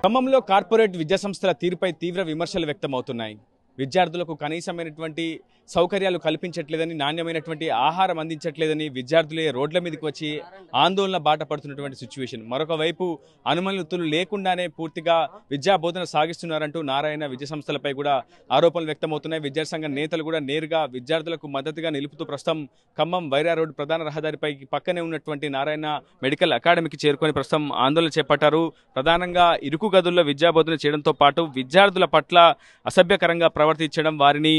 ఖమ్మంలో కార్పొరేట్ విద్యాసంస్థల తీరుపై తీవ్ర విమర్శలు వ్యక్తమవుతున్నాయి. విద్యార్థులకు కనీసమైనటువంటి సౌకర్యాలు కల్పించట్లేదని, నాణ్యమైనటువంటి ఆహారం అందించట్లేదని విద్యార్థులే రోడ్ల మీదకి వచ్చి ఆందోళన బాట పడుతున్నటువంటి సిచ్యువేషన్. మరొక వైపు అనుమతులు లేకుండానే పూర్తిగా విద్యా బోధన సాగిస్తున్నారంటూ నారాయణ విద్యాసంస్థలపై కూడా ఆరోపణలు వ్యక్తమవుతున్నాయి. విద్యాసంఘ నేతలు కూడా నేరుగా విద్యార్థులకు మద్దతుగా నిలుపుతూ ప్రస్తుతం ఖమ్మం వైరా రోడ్ ప్రధాన రహదారిపై పక్కనే ఉన్నటువంటి నారాయణ మెడికల్ అకాడమీకి చేరుకొని ప్రస్తుతం ఆందోళన చేపట్టారు. ప్రధానంగా ఇరుకు గదుల్లో విద్యా బోధన చేయడంతో పాటు విద్యార్థుల పట్ల అసభ్యకరంగా ప్రవర్తించడం, వారిని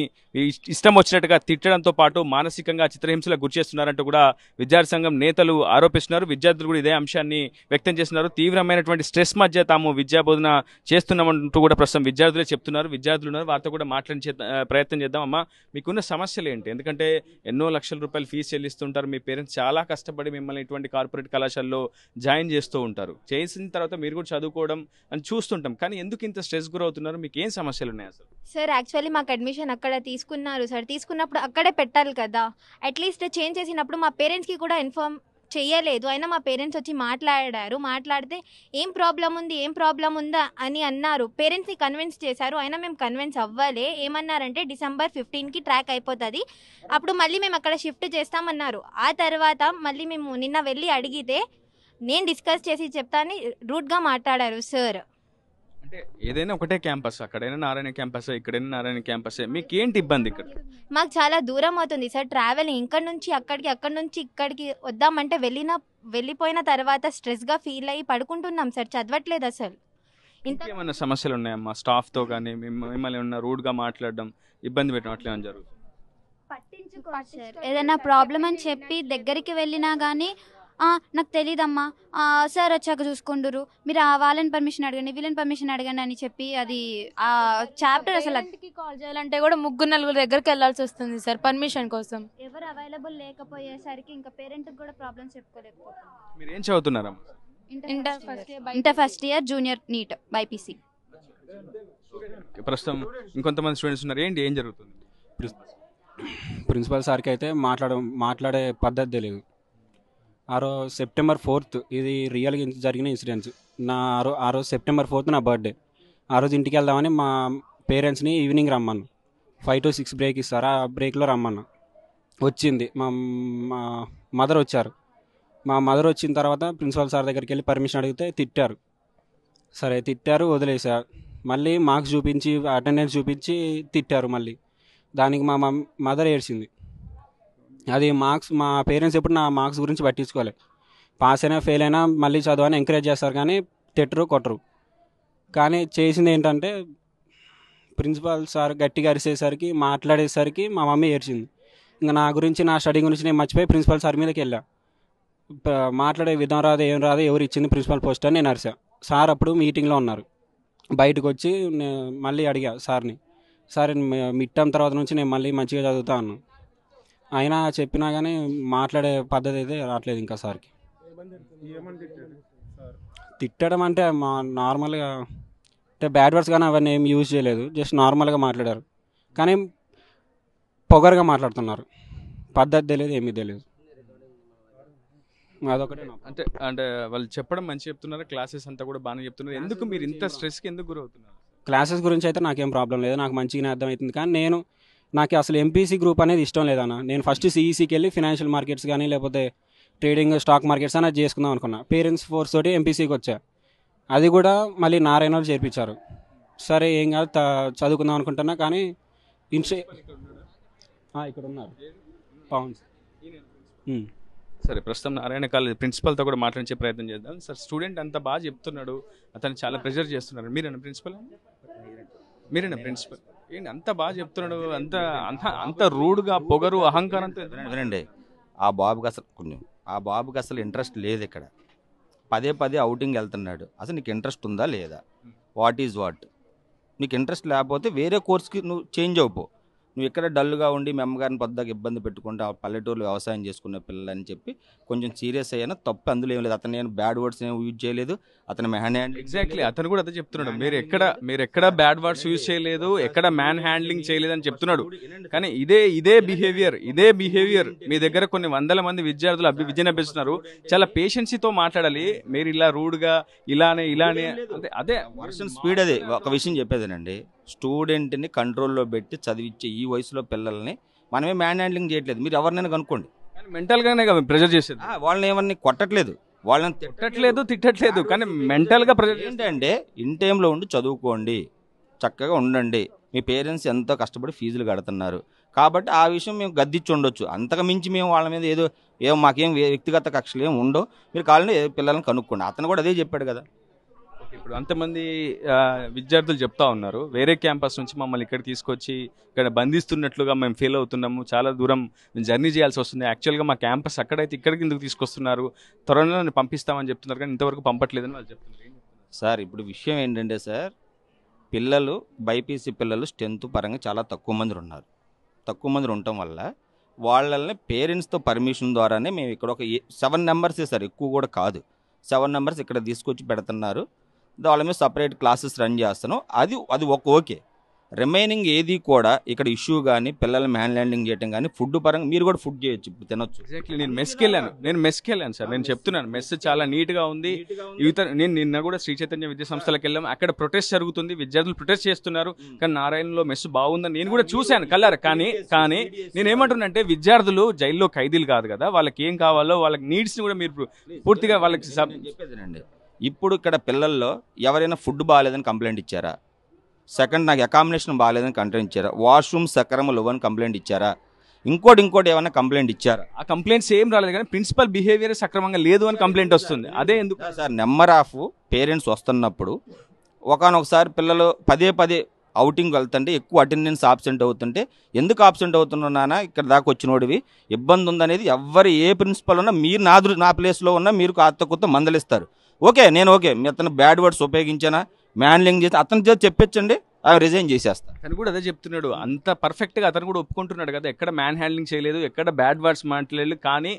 ఇష్టం వచ్చినట్టుగా తిట్టడంతో పాటు మానసికంగా చిత్రహింసలకు గురి చేస్తున్నారంటూ కూడా విద్యార్థి సంఘం నేతలు ఆరోపిస్తున్నారు. విద్యార్థులు కూడా ఇదే అంశాన్ని వ్యక్తం చేస్తున్నారు. తీవ్రమైనటువంటి స్ట్రెస్ మధ్య తాము విద్యా బోధన చేస్తున్నామంటూ కూడా ప్రస్తుతం విద్యార్థులే చెప్తున్నారు. విద్యార్థులు ఉన్నారు, వారితో కూడా మాట్లాడే ప్రయత్నం చేద్దాం. అమ్మా, మీకున్న సమస్యలు ఏంటి? ఎందుకంటే ఎన్నో లక్షల రూపాయలు ఫీజు చెల్లిస్తుంటారు. మీ పేరెంట్స్ చాలా కష్టపడి మిమ్మల్ని ఇటువంటి కార్పొరేట్ కళాశాలలో జాయిన్ చేస్తూ ఉంటారు. చేసిన తర్వాత మీరు కూడా చదువుకోవడం అని చూస్తుంటాం. కానీ ఎందుకు ఇంత స్ట్రెస్ గురవుతున్నారు? మీకు ఏం సమస్యలు ఉన్నాయి అసలు? సార్, యాక్చువల్లీ మాకు అడ్మిషన్ అక్కడ తీసుకున్నారు సార్. తీసుకున్నప్పుడు అక్కడే పెట్టాలి కదా. అట్లీస్ట్ చేంజ్ చేసినప్పుడు మా పేరెంట్స్కి కూడా ఇన్ఫార్మ్ చేయలేదు. అయినా మా పేరెంట్స్ వచ్చి మాట్లాడితే ఏం ప్రాబ్లం ఉందా అని అన్నారు. పేరెంట్స్ని కన్విన్స్ చేశారు. అయినా మేము కన్విన్స్ అవ్వలే. ఏమన్నారంటే December 15కి ట్రాక్ అయిపోతుంది, అప్పుడు మళ్ళీ మేము అక్కడ షిఫ్ట్ చేస్తామన్నారు. ఆ తర్వాత మళ్ళీ మేము నిన్న వెళ్ళి అడిగితే నేను డిస్కస్ చేసి చెప్తాను రూట్గా మాట్లాడారు సార్. అంటే ఏదైనా ఒకటే క్యాంపస్, అక్కడైనా నారాయణ క్యాంపస్, ఇక్కడైనా నారాయణ క్యాంపస్, మీకు ఏంటి ఇబ్బంది? ఇక్కడ మాకు చాలా దూరం అవుతుంది సార్ ట్రావెలింగ్. ఇక్కడ నుంచి ఇక్కడికి వద్దామంటే వెళ్ళిపోయిన తర్వాత స్ట్రెస్గా ఫీల్ అయ్యి పడుకుంటున్నాం సార్. చదవట్లేదు అసలు. ఏమైనా సమస్యలు ఉన్నాయమ్మా? స్టాఫ్తో కానీ మిమ్మల్ని ఏమన్నా రూడ్గా మాట్లాడడం, ఇబ్బంది పెట్టడం అట్లా ఏమైనా జరుగుతుంది? సార్, ఏదైనా ప్రాబ్లం అని చెప్పి దగ్గరికి వెళ్ళినా కానీ నాకు తెలీదమ్మా, సార్ వచ్చాక చూసుకుంటురు, మీరు వాళ్ళని పర్మిషన్ అడగండి, వీళ్ళని పర్మిషన్ అడగండి అని చెప్పి అది ఆ చాప్టర్ అసలు కాల్ చేయాలంటే కూడా 3-4 దగ్గరికి వెళ్ళాల్సి వస్తుంది సార్ పర్మిషన్ కోసం. ఎవరు అవైలబుల్ లేకపోయేసరికి ఇంకా పేరెంట్కి కూడా ప్రాబ్లమ్స్ చెప్పుకోలేకపోతుంది. మీరు ఏం చదువుతున్నారమ్మా? Inter first year junior NEET BiPC. ప్రస్తుతం ఇంకొంతమంది స్టూడెంట్స్ ఉన్నారు. ఏం జరుగుతుంది? ప్రిన్సిపల్ సార్కి అయితే మాట్లాడే పద్ధతి తెలియదు. September 4th ఇది రియల్గా జరిగిన ఇన్సిడెంట్స్. ఆ రోజు September 4th నా బర్త్డే. ఆ రోజు ఇంటికి వెళ్దామని మా పేరెంట్స్ని ఈవినింగ్ రమ్మను, 5 to 6 బ్రేక్ ఇస్తారు, ఆ బ్రేక్లో రమ్మన్నా. వచ్చింది మా మదర్ వచ్చారు. మా మదర్ వచ్చిన తర్వాత ప్రిన్సిపల్ సార్ దగ్గరికి వెళ్ళి పర్మిషన్ అడిగితే తిట్టారు. సరే తిట్టారు, వదిలేశారు. మళ్ళీ మార్క్స్ చూపించి అటెండెన్స్ చూపించి తిట్టారు. మళ్ళీ దానికి మా మదర్ ఏడ్చింది. అది మార్క్స్ మా పేరెంట్స్ ఎప్పుడు నా మార్క్స్ గురించి పట్టించుకోలే. పాస్ అయినా ఫెయిల్ అయినా మళ్ళీ చదవని ఎంకరేజ్ చేస్తారు, కానీ తిట్టరు కొట్టరు. కానీ చేసింది ఏంటంటే ప్రిన్సిపాల్ సార్ గట్టిగా అరిసేసరికి, మాట్లాడేసరికి మా మమ్మీ ఏడ్చింది. ఇంకా నా గురించి, నా స్టడీ గురించి నేను మర్చిపోయి ప్రిన్సిపల్ సార్ మీదకి వెళ్ళా. మాట్లాడే విధం రాదు, ఏం రాదు, ఎవరు ఇచ్చింది ప్రిన్సిపల్ పోస్ట్ అని నేను అరిసా. సార్ అప్పుడు మీటింగ్లో ఉన్నారు. బయటకు వచ్చి మళ్ళీ అడిగా సార్ని, సార్ మిడ్ టర్మ్ తర్వాత నుంచి నేను మళ్ళీ మంచిగా చదువుతా అన్నా. అయినా చెప్పినా కానీ మాట్లాడే పద్ధతి అయితే రావట్లేదు ఇంకా సార్కి. తిట్టడం అంటే నార్మల్గా అంటే బ్యాడ్ వర్డ్స్ కానీ అవన్నీ ఏం యూజ్ చేయలేదు, జస్ట్ నార్మల్గా మాట్లాడారు. కానీ పొగరుగా మాట్లాడుతున్నారు, పద్ధతి తెలియదు, ఏమీ తెలియదు. అదొకటే. అంటే వాళ్ళు చెప్పడం మంచి చెప్తున్నారు, క్లాసెస్ అంతా కూడా బాగానే చెప్తున్నారు. ఎందుకు మీరు ఇంత స్ట్రెస్కి ఎందుకు గురవుతున్నారు? క్లాసెస్ గురించి అయితే నాకేం ప్రాబ్లం లేదు, నాకు మంచిగానే అర్థమవుతుంది. కానీ నాకు అసలు ఎంపీసీ గ్రూప్ అనేది ఇష్టం లేదన్న. నేను ఫస్ట్ సిఈసీకి వెళ్ళి ఫినాన్షియల్ మార్కెట్స్ కానీ లేకపోతే ట్రేడింగ్ స్టాక్ మార్కెట్స్ అనేది చేసుకుందాం అనుకున్నా. పేరెంట్స్ ఫోర్స్ తోటి ఎంపీసీకి వచ్చా. అది కూడా మళ్ళీ నారాయణలో చేర్పించారు. సరే ఏం కాదు చదువుకుందాం అనుకుంటున్నా, కానీ ఇక్కడ ఉన్నారు పౌండ్స్. సరే, ప్రస్తుతం నారాయణ కాలేజ్ ప్రిన్సిపల్తో కూడా మాట్లాడించే ప్రయత్నం చేద్దాం. సార్, స్టూడెంట్ అంత బాగా చెప్తున్నాడు, అతను చాలా ప్రెషర్ చేస్తున్నారు. మీరేనా ప్రిన్సిపల్? ఏంటి అంత బాగా చెప్తున్నాడు, అంత రూడ్గా, పొగరు, అహంకారంతో? వినండి, ఆ బాబుకి అసలు ఇంట్రెస్ట్ లేదు ఇక్కడ. పదే అవుటింగ్ వెళ్తున్నాడు. అసలు నీకు ఇంట్రెస్ట్ ఉందా లేదా? What is what? నీకు ఇంట్రెస్ట్ లేకపోతే వేరే కోర్స్కి నువ్వు చేంజ్ అయిపో. నువ్వు ఇక్కడ డల్గా ఉండి మీ అమ్మగారిని పొద్దుగా ఇబ్బంది పెట్టుకుంటే ఆ పల్లెటూరులో వ్యవసాయం చేసుకునే పిల్లలు అని చెప్పి కొంచెం సీరియస్ అయ్యాను. తప్పు అందులో ఏం లేదు. అతను నేను బ్యాడ్ వర్డ్స్ ఏం యూజ్ చేయలేదు. అతను మ్యాన్ హ్యాండ్ ఎగ్జాక్ట్లీ అతను కూడా అదే చెప్తున్నాడు. మీరు ఎక్కడ బ్యాడ్ వర్డ్స్ యూజ్ చేయలేదు, ఎక్కడ మ్యాన్ హ్యాండ్లింగ్ చేయలేదు అని చెప్తున్నాడు. కానీ ఇదే బిహేవియర్ మీ దగ్గర కొన్ని వందల మంది విద్యార్థులు విద్యను అభ్యసిస్తున్నారు. చాలా పేషెన్సీతో మాట్లాడాలి. మీరు ఇలా రూడ్గా ఇలానే అదే వర్షన్ స్పీడ్. అదే ఒక విషయం చెప్పేదేనండి, స్టూడెంట్ని కంట్రోల్లో పెట్టి చదివించే ఈ వయసులో పిల్లల్ని మనమే మ్యాన్ హ్యాండ్లింగ్ చేయట్లేదు. మీరు ఎవరినైనా కనుక్కోండి. మెంటల్గానే ప్రెజర్ చేసేది. వాళ్ళని ఏమన్నా కొట్టట్లేదు, వాళ్ళని తిట్టట్లేదు, కానీ మెంటల్గా ప్రెజర్ ఏంటంటే ఇన్ టైంలో ఉండి చదువుకోండి, చక్కగా ఉండండి. మీ పేరెంట్స్ ఎంతో కష్టపడి ఫీజులు కడుతున్నారు కాబట్టి ఆ విషయం మేము గద్దిచ్చి ఉండొచ్చు. అంతకు మించి మేము వాళ్ళ మీద ఏదో మాకేం వ్యక్తిగత కక్షలు ఏమి ఉండవు. మీరు కావాలని పిల్లల్ని కనుక్కోండి. అతను కూడా అదే చెప్పాడు కదా. ఇప్పుడు అంతమంది విద్యార్థులు చెప్తా ఉన్నారు, వేరే క్యాంపస్ నుంచి మమ్మల్ని ఇక్కడ తీసుకొచ్చి ఇక్కడ బంధిస్తున్నట్లుగా మేము ఫీల్ అవుతున్నాము, చాలా దూరం మేము జర్నీ చేయాల్సి వస్తుంది. యాక్చువల్గా మా క్యాంపస్ అక్కడైతే ఇక్కడికి ఎందుకు తీసుకొస్తున్నారు, త్వరలో పంపిస్తామని చెప్తున్నారు కానీ ఇంతవరకు పంపట్లేదని వాళ్ళు చెప్తున్నారు. సార్ ఇప్పుడు విషయం ఏంటంటే సార్, పిల్లలు బైపీసీ పిల్లలు స్ట్రెంత్ పరంగా చాలా తక్కువ మంది ఉన్నారు. తక్కువ మంది ఉండటం వల్ల వాళ్ళని పేరెంట్స్తో పర్మిషన్ ద్వారానే మేము ఇక్కడ ఒక 7 నెంబర్సే సార్, ఎక్కువ కూడా కాదు, 7 నెంబర్స్ ఇక్కడ తీసుకొచ్చి పెడుతున్నారు. వాళ్ళ మీద సపరేట్ క్లాసెస్ రన్ చేస్తాను. అది ఓకే. రిమైనింగ్ ఏది కూడా ఇక్కడ ఇష్యూ కానీ పిల్లల్ని మ్యాన్ ల్యాండింగ్ చేయడం కానీ ఫుడ్ పరంగా మీరు కూడా ఫుడ్ చేయొచ్చు, ఇప్పుడు తినొచ్చు. ఎగ్జాక్ట్లీ నేను మెస్కి వెళ్ళాను సార్. నేను చెప్తున్నాను మెస్ చాలా నీట్గా ఉంది. నేను నిన్న కూడా శ్రీ చైతన్య విద్యా సంస్థలకు వెళ్ళాము. అక్కడ ప్రొటెస్ట్ జరుగుతుంది, విద్యార్థులు ప్రొటెస్ట్ చేస్తున్నారు. కానీ నారాయణలో మెస్ బాగుందని నేను కూడా చూశాను కల్లారు. కానీ నేనేమంటున్నానంటే విద్యార్థులు జైల్లో ఖైదీలు కాదు కదా, వాళ్ళకి ఏం కావాలో వాళ్ళకి నీడ్స్ని కూడా మీరు పూర్తిగా వాళ్ళకి చెప్పేదేనండి. ఇప్పుడు ఇక్కడ పిల్లల్లో ఎవరైనా ఫుడ్ బాగాలేదని కంప్లైంట్ ఇచ్చారా? సెకండ్, నాకు అకామిడేషన్ బాగాలేదని కంప్లైంట్ ఇచ్చారా? వాష్రూమ్ సక్రమ లేవని కంప్లైంట్ ఇచ్చారా? ఇంకోటి ఏమైనా కంప్లైంట్ ఇచ్చారా? ఆ కంప్లైంట్స్ ఏం రాలేదు, కానీ ప్రిన్సిపల్ బిహేవియర్ సక్రమంగా లేదు అని కంప్లైంట్ వస్తుంది. అదే ఎందుకు సార్, నెంబర్ ఆఫ్ పేరెంట్స్ వస్తున్నప్పుడు ఒకనొకసారి పిల్లలు పదే అవుటింగ్ వెళ్తుంటే ఎక్కువ అటెండెన్స్ ఆబ్సెంట్ అవుతుంటే, ఎందుకు ఆబ్సెంట్ అవుతున్నావు నాన్న, ఇక్కడ దాకా వచ్చినోడివి ఇబ్బంది ఉందనేది ఎవరు ఏ ప్రిన్సిపల్ ఉన్నా మీరు నా ప్లేస్లో ఉన్నా మీరు కొత్త మందలిస్తారు. నేను మీ అతను బ్యాడ్ వర్డ్స్ ఉపయోగించానా, మ్యాన్లింగ్ చేసి అతను చెప్పొచ్చండి, రిజైన్ చేసేస్తా. అతను కూడా అదే చెప్తున్నాడు. అంత పర్ఫెక్ట్గా అతను కూడా ఒప్పుకుంటున్నాడు కదా, ఎక్కడ మ్యాన్ హ్యాండ్లింగ్ చేయలేదు, ఎక్కడ బ్యాడ్ వర్డ్స్ మాట్లాడలేదు. కానీ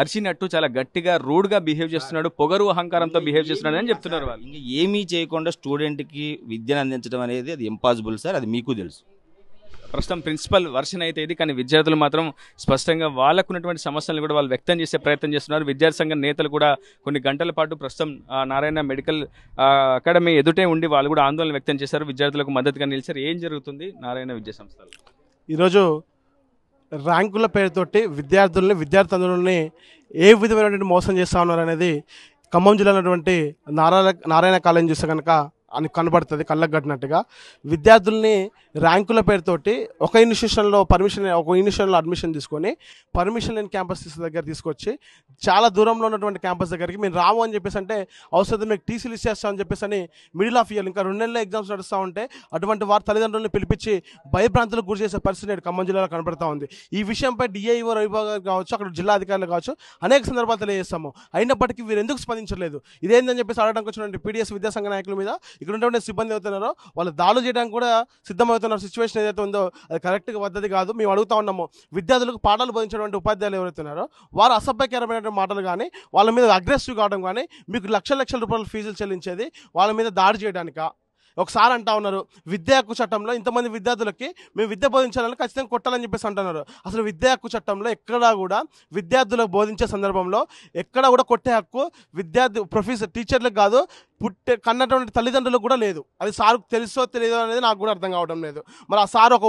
అరిచినట్టు చాలా గట్టిగా రూడ్గా బిహేవ్ చేస్తున్నాడు, పొగరు అహంకారంతో బిహేవ్ చేస్తున్నాడు అని చెప్తున్నారు వాళ్ళు. ఇంకా ఏమీ చేయకుండా స్టూడెంట్కి విద్యను అందించడం అనేది అది ఇంపాసిబుల్ సార్, అది మీకు తెలుసు. ప్రస్తుతం ప్రిన్సిపల్ వర్షన్ అయితే ఇది, కానీ విద్యార్థులు మాత్రం స్పష్టంగా వాళ్ళకున్నటువంటి సమస్యలను కూడా వాళ్ళు వ్యక్తం చేసే ప్రయత్నం చేస్తున్నారు. విద్యార్థి సంఘ నేతలు కూడా కొన్ని గంటల పాటు ప్రస్తుతం నారాయణ మెడికల్ అకాడమీ ఎదుటే ఉండి వాళ్ళు కూడా ఆందోళన వ్యక్తం చేశారు, విద్యార్థులకు మద్దతుగా నిలిచారు. ఏం జరుగుతుంది నారాయణ విద్యా సంస్థలు? ఈరోజు ర్యాంకుల పేరుతోటి విద్యార్థులని ఏ విధమైనటువంటి మోసం చేస్తూ ఉన్నారు అనేది ఖమ్మం జిల్లాలో ఉన్నటువంటి నారాయణ కాలేజ్ చూస్తే కనుక అని కనబడుతుంది కళ్ళకు కట్టినట్టుగా. విద్యార్థుల్ని ర్యాంకుల పేరుతోటి ఒక ఇన్స్టిట్యూషన్లో అడ్మిషన్ తీసుకొని పర్మిషన్ లేని క్యాంపస్ దగ్గర తీసుకొచ్చి చాలా దూరంలో ఉన్నటువంటి క్యాంపస్ దగ్గరికి మేము రాము అని చెప్పేసి అంటే అవసరం మీకు టీసీలు ఇచ్చేస్తామని చెప్పేసి అని మిడిల్ ఆఫ్ ఇయర్ ఇంకా 2 నెలల ఎగ్జామ్స్ నడుస్తూ ఉంటే అటువంటి వారి తల్లిదండ్రులను పిలిపించి భయభ్రాంతులకు గురి చేసే పరిస్థితి నేడు ఖమ్మం జిల్లాలో కనబడతా ఉంది. ఈ విషయంపై డిఐఓ రవిబాబు కావచ్చు, అక్కడ జిల్లా అధికారులు కావచ్చు అనేక సందర్భాలు తెలియజేస్తాము. అయినప్పటికీ వీరు ఎందుకు స్పందించలేదు, ఇదేందని చెప్పేసి అడగడానికి వచ్చినటువంటి పీడిఎస్ విద్యాసంఘ నాయకుల మీద ఇక్కడ ఉన్నటువంటి సిబ్బంది అవుతున్నారో వాళ్ళు దాడులు చేయడానికి కూడా సిద్ధమవుతున్న సిచ్యువేషన్ ఏదైతే ఉందో అది కరెక్ట్గా పద్ధతి కాదు. మేము అడుగుతా ఉన్నాము, విద్యార్థులకు పాఠాలు బోధించేటువంటి ఉపాధ్యాయులు ఎవరైతున్నారో వారు అసభ్యకరమైనటువంటి మాటలు కానీ వాళ్ళ మీద అగ్రెసివ్ కావడం కానీ, మీకు లక్షల రూపాయల ఫీజులు చెల్లించేది వాళ్ళ మీద దాడి చేయడానికా? ఒకసారి అంటా ఉన్నారు విద్యా హక్కు చట్టంలో ఇంతమంది విద్యార్థులకి మేము విద్య బోధించాలని ఖచ్చితంగా కొట్టాలని చెప్పేసి అంటున్నారు. అసలు విద్యా హక్కు చట్టంలో ఎక్కడా కూడా విద్యార్థులకు బోధించే సందర్భంలో ఎక్కడా కూడా కొట్టే హక్కు ప్రొఫెసర్ టీచర్లకు కాదు, కన్నటువంటి తల్లిదండ్రులకు కూడా లేదు. అది సార్ తెలుసో తెలియదో అనేది నాకు కూడా అర్థం కావడం లేదు. మరి ఆ సార్ ఒక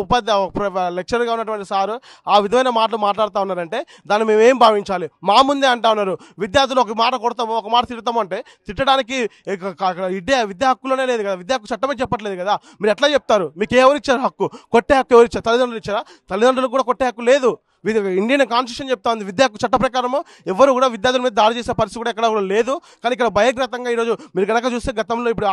లెక్చరర్గా ఉన్నటువంటి సారు ఆ విధమైన మాటలు మాట్లాడుతూ ఉన్నారంటే దాన్ని మేమేం భావించాలి? మా ముందే అంటా ఉన్నారు విద్యార్థులు ఒక మాట కొడతాము ఒక మాట తిడతాము అంటే తిట్టడానికి విద్యా హక్కులోనే లేదు కదా, విద్యా హక్కు చట్టమే చెప్పట్లేదు కదా. మీరు ఎట్లా చెప్తారు? మీకు ఎవరు ఇచ్చారు హక్కు? కొట్టే హక్కు ఎవరు ఇచ్చారు? తల్లిదండ్రులు ఇచ్చారా? తల్లిదండ్రులకు కూడా కొట్టే హక్కు లేదు. ఇండియన్ కాన్స్టిట్యూషన్ చెప్తా ఉంది విద్యా హక్కు చట్ట ప్రకారము ఎవరు కూడా విద్యార్థుల మీద దాడి చేసే పరిస్థితి కూడా ఎక్కడ కూడా లేదు. కానీ ఇక్కడ భయగ్రతంగా ఈరోజు మీరు కనుక చూస్తే గతంలో ఇప్పుడు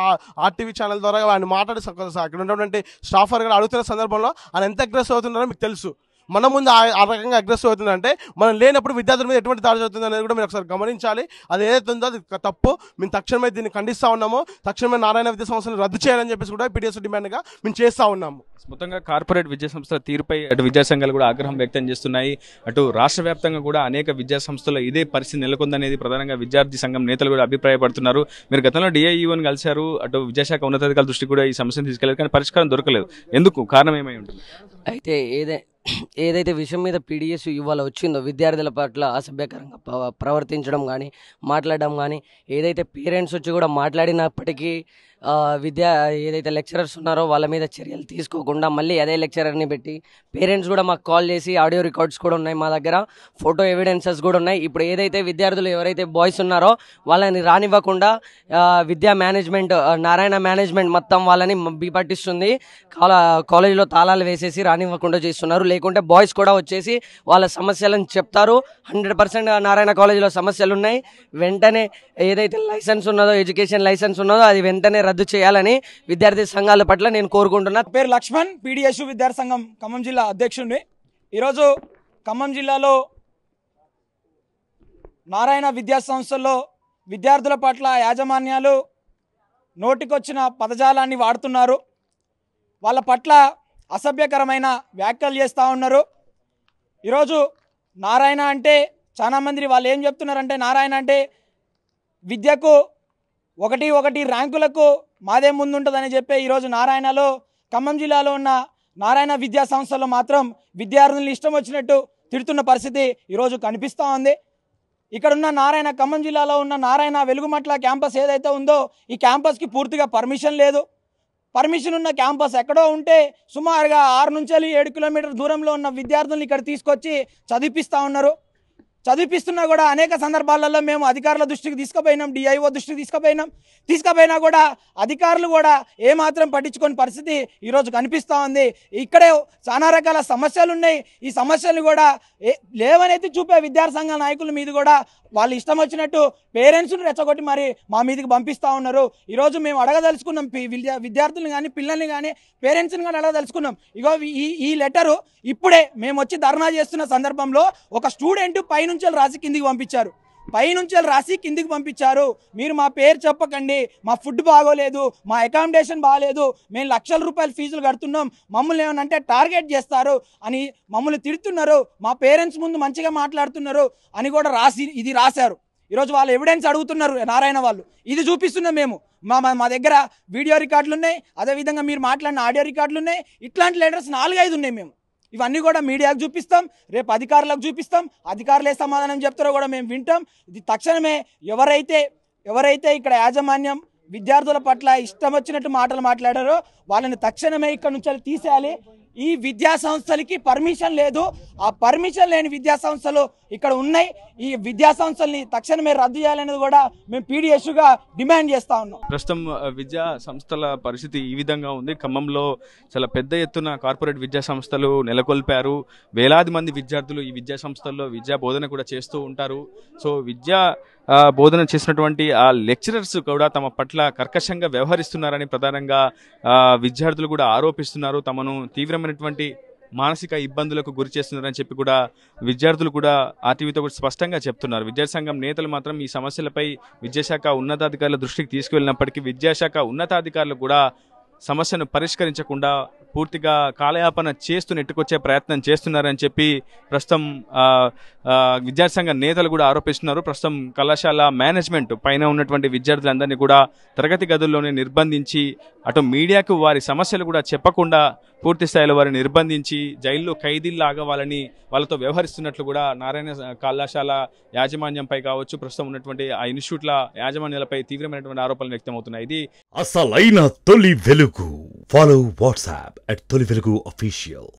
ఆర్టీవీ ఛానల్ ద్వారా ఆయన మాట్లాడి ఇక్కడ ఉన్నటువంటి స్టాఫర్ గారు అడుగుతున్న సందర్భంలో ఆయన ఎంత అగ్రెసివ్ అవుతున్నారో మీకు తెలుసు. మన ముందు ఆ రకంగా అగ్రెసివ్ అవుతుందంటే మనం లేనప్పుడు విద్యార్థుల మీద ఎటువంటి దాడి జరుగుతుంది అనేది కూడా మీరు ఒకసారి గమనించాలి. అది ఏదైతే ఉందో అది తప్పు. మేము తక్షణమే దీన్ని ఖండిస్తూ ఉన్నాము. తక్షణమే నారాయణ విద్యా సంస్థను రద్దు చేయాలని చెప్పేసి కూడా పీడిఎస్ డిమాండ్గా మేము చేస్తూ ఉన్నాము. మొత్తంగా కార్పొరేట్ విద్యా సంస్థల తీరుపై అటు విద్యా సంఘాలు కూడా ఆగ్రహం వ్యక్తం చేస్తున్నాయి. అటు రాష్ట్ర వ్యాప్తంగా కూడా అనేక విద్యా సంస్థల్లో ఇదే పరిస్థితి నెలకొందనేది ప్రధానంగా విద్యార్థి సంఘం నేతలు కూడా అభిప్రాయపడుతున్నారు. మీరు గతంలో డిఐఈఓని కలిశారు, అటు విద్యాశాఖ ఉన్నతాధికారుల దృష్టికి కూడా ఈ సమస్యను తీసుకెళ్లారు, కానీ పరిష్కారం దొరకలేదు. ఎందుకు? కారణం ఏమై ఉంటుంది? అయితే ఏదైతే విషయం మీద పీడిఎస్ ఇవాళ వచ్చిందో విద్యార్థుల పట్ల అసభ్యకరంగా ప్రవర్తించడం కానీ మాట్లాడడం కానీ, ఏదైతే పేరెంట్స్ వచ్చి కూడా మాట్లాడినప్పటికీ ఏదైతే లెక్చరర్స్ ఉన్నారో వాళ్ళ మీద చర్యలు తీసుకోకుండా మళ్ళీ అదే లెక్చరర్ని పెట్టి పేరెంట్స్ కూడా మాకు కాల్ చేసి ఆడియో రికార్డ్స్ కూడా ఉన్నాయి, మా దగ్గర ఫోటో ఎవిడెన్సెస్ కూడా ఉన్నాయి. ఇప్పుడు ఏదైతే విద్యార్థులు ఎవరైతే బాయ్స్ ఉన్నారో వాళ్ళని రానివ్వకుండా విద్యా మేనేజ్మెంట్ నారాయణ మేనేజ్మెంట్ మొత్తం వాళ్ళని పట్టిస్తుంది. కాలేజీలో తాళాలు వేసేసి రానివ్వకుండా చేస్తున్నారు. లేకుంటే బాయ్స్ కూడా వచ్చేసి వాళ్ళ సమస్యలను చెప్తారు. 100% నారాయణ కాలేజీలో సమస్యలు ఉన్నాయి. వెంటనే ఏదైతే లైసెన్స్ ఉన్నదో, ఎడ్యుకేషన్ లైసెన్స్ ఉన్నదో అది వెంటనే రద్దు చేయాలని విద్యార్థి సంఘాల పట్ల నేను కోరుకుంటున్నా. పేరు లక్ష్మణ్, పీడిఎస్ విద్యార్థి సంఘం ఖమ్మం జిల్లా అధ్యక్షుడిని. ఈరోజు ఖమ్మం జిల్లాలో నారాయణ విద్యా సంస్థల్లో విద్యార్థుల పట్ల యాజమాన్యాలు నోటికొచ్చిన పదజాలాన్ని వాడుతున్నారు. వాళ్ళ పట్ల అసభ్యకరమైన వ్యాఖ్యలు చేస్తూ ఉన్నారు. ఈరోజు నారాయణ అంటే చాలామంది వాళ్ళు ఏం చెప్తున్నారంటే, నారాయణ అంటే విద్యకు 1 ర్యాంకులకు మాదే ముందుంటుందని చెప్పి ఈరోజు నారాయణలో ఖమ్మం జిల్లాలో ఉన్న నారాయణ విద్యా సంస్థలో మాత్రం విద్యార్థులను ఇష్టం వచ్చినట్టు తిడుతున్న పరిస్థితి ఈరోజు కనిపిస్తూ ఉంది. ఇక్కడున్న నారాయణ ఖమ్మం జిల్లాలో ఉన్న నారాయణ వెలుగుమట్ల క్యాంపస్ ఏదైతే ఉందో ఈ క్యాంపస్కి పూర్తిగా పర్మిషన్ లేదు. పర్మిషన్ ఉన్న క్యాంపస్ ఎక్కడో ఉంటే సుమారుగా 6 నుంచి 7 కిలోమీటర్ల దూరంలో ఉన్న విద్యార్థులను ఇక్కడ తీసుకొచ్చి చదివిస్తూ ఉన్నారు. చదివిస్తున్నా కూడా అనేక సందర్భాలలో మేము అధికారుల దృష్టికి తీసుకుపోయినాం, డిఐఓ దృష్టికి తీసుకుపోయినా కూడా అధికారులు కూడా ఏమాత్రం పట్టించుకొని పరిస్థితి ఈరోజు కనిపిస్తూ ఉంది. ఇక్కడే చాలా రకాల సమస్యలు ఉన్నాయి. ఈ సమస్యలు కూడా లేవనైతే చూపే విద్యార్థి సంఘ నాయకుల మీద కూడా వాళ్ళు ఇష్టం వచ్చినట్టు పేరెంట్స్ని రెచ్చగొట్టి మరి మా మీదకి పంపిస్తూ ఉన్నారు. ఈరోజు మేము అడగదలుచుకున్నాం, విద్యార్థులను కానీ పిల్లల్ని కానీ పేరెంట్స్ని కానీ అడగదలుచుకున్నాం. ఇగో ఈ లెటరు ఇప్పుడే మేము వచ్చి ధర్నా చేస్తున్న సందర్భంలో ఒక స్టూడెంట్ పైనుంచి రాసి కిందికి పంపించారు. మీరు మా పేరు చెప్పకండి, మా ఫుడ్ బాగోలేదు, మా అకామిడేషన్ బాగోలేదు, మేము లక్షల రూపాయల ఫీజులు కడుతున్నాం, మమ్మల్ని ఏమనంటే టార్గెట్ చేస్తారు అని మమ్మల్ని తిడుతున్నారు, మా పేరెంట్స్ ముందు మంచిగా మాట్లాడుతున్నారు అని కూడా రాశారు. ఈరోజు వాళ్ళు ఎవిడెన్స్ అడుగుతున్నారు నారాయణ వాళ్ళు. ఇది చూపిస్తున్నాం మేము. మా దగ్గర వీడియో రికార్డులు ఉన్నాయి, అదేవిధంగా మీరు మాట్లాడిన ఆడియో రికార్డులు ఉన్నాయి. ఇట్లాంటి లెటర్స్ 4-5 ఉన్నాయి. మేము ఇవన్నీ కూడా మీడియాకు చూపిస్తాం, రేపు అధికారులకు చూపిస్తాం. అధికారులే సమాధానం చెప్తారో కూడా మేము వింటాం. ఇది తక్షణమే ఎవరైతే ఇక్కడ యాజమాన్యం విద్యార్థుల పట్ల ఇష్టం వచ్చినట్టు మాటలు మాట్లాడారో వాళ్ళని తక్షణమే ఇక్కడ నుంచి తీసేయాలి. ఈ విద్యా సంస్థలకి పర్మిషన్ లేదు. ఆ పర్మిషన్ లేని విద్యా సంస్థలు ఇక్కడ ఉన్నాయి. ఈ విద్యా సంస్థల్ని తక్షణమే రద్దు చేయాలనేది కూడా మేము పీడిఎస్గా డిమాండ్ చేస్తా ఉన్నాం. ప్రస్తుతం విద్యా సంస్థల పరిస్థితి ఈ విధంగా ఉంది. ఖమ్మంలో చాలా పెద్ద ఎత్తున కార్పొరేట్ విద్యా సంస్థలు నెలకొల్పారు. వేలాది మంది విద్యార్థులు ఈ విద్యా సంస్థల్లో విద్యా బోధన కూడా చేస్తూ ఉంటారు. సో విద్యా బోధన చేసినటువంటి ఆ లెక్చరర్స్ కూడా తమ పట్ల కర్కశంగా వ్యవహరిస్తున్నారని ప్రధానంగా విద్యార్థులు కూడా ఆరోపిస్తున్నారు. తమను తీవ్రమైనటువంటి మానసిక ఇబ్బందులకు గురి చేస్తున్నారని చెప్పి కూడా విద్యార్థులు కూడా ఆర్టీవీతో కూడా స్పష్టంగా చెప్తున్నారు. విద్యార్థి సంఘం నేతలు మాత్రం ఈ సమస్యలపై విద్యాశాఖ ఉన్నతాధికారుల దృష్టికి తీసుకువెళ్ళినప్పటికీ విద్యాశాఖ ఉన్నతాధికారులు కూడా సమస్యను పరిష్కరించకుండా పూర్తిగా కాలయాపన చేస్తూ నెట్టుకొచ్చే ప్రయత్నం చేస్తున్నారని చెప్పి ప్రస్తుతం విద్యార్థి సంఘ నేతలు కూడా ఆరోపిస్తున్నారు. ప్రస్తుతం కళాశాల మేనేజ్మెంట్ పైన ఉన్నటువంటి విద్యార్థులందరినీ కూడా తరగతి గదుల్లోనే నిర్బంధించి అటు మీడియాకు వారి సమస్యలు కూడా చెప్పకుండా పూర్తి స్థాయిలో వారిని నిర్బంధించి జైల్లో ఖైదీల్లాగా వాళ్ళతో వ్యవహరిస్తున్నట్లు కూడా నారాయణ కళాశాల యాజమాన్యంపై కావచ్చు, ప్రస్తుతం ఉన్నటువంటి ఆ ఇన్స్టిట్యూట్ల యాజమాన్యాలపై తీవ్రమైనటువంటి ఆరోపణలు వ్యక్తమవుతున్నాయి. ఇది అసలైన తొలి వెలుగు. ఫాలో వాట్సాప్ @తొలి వెలుగు official.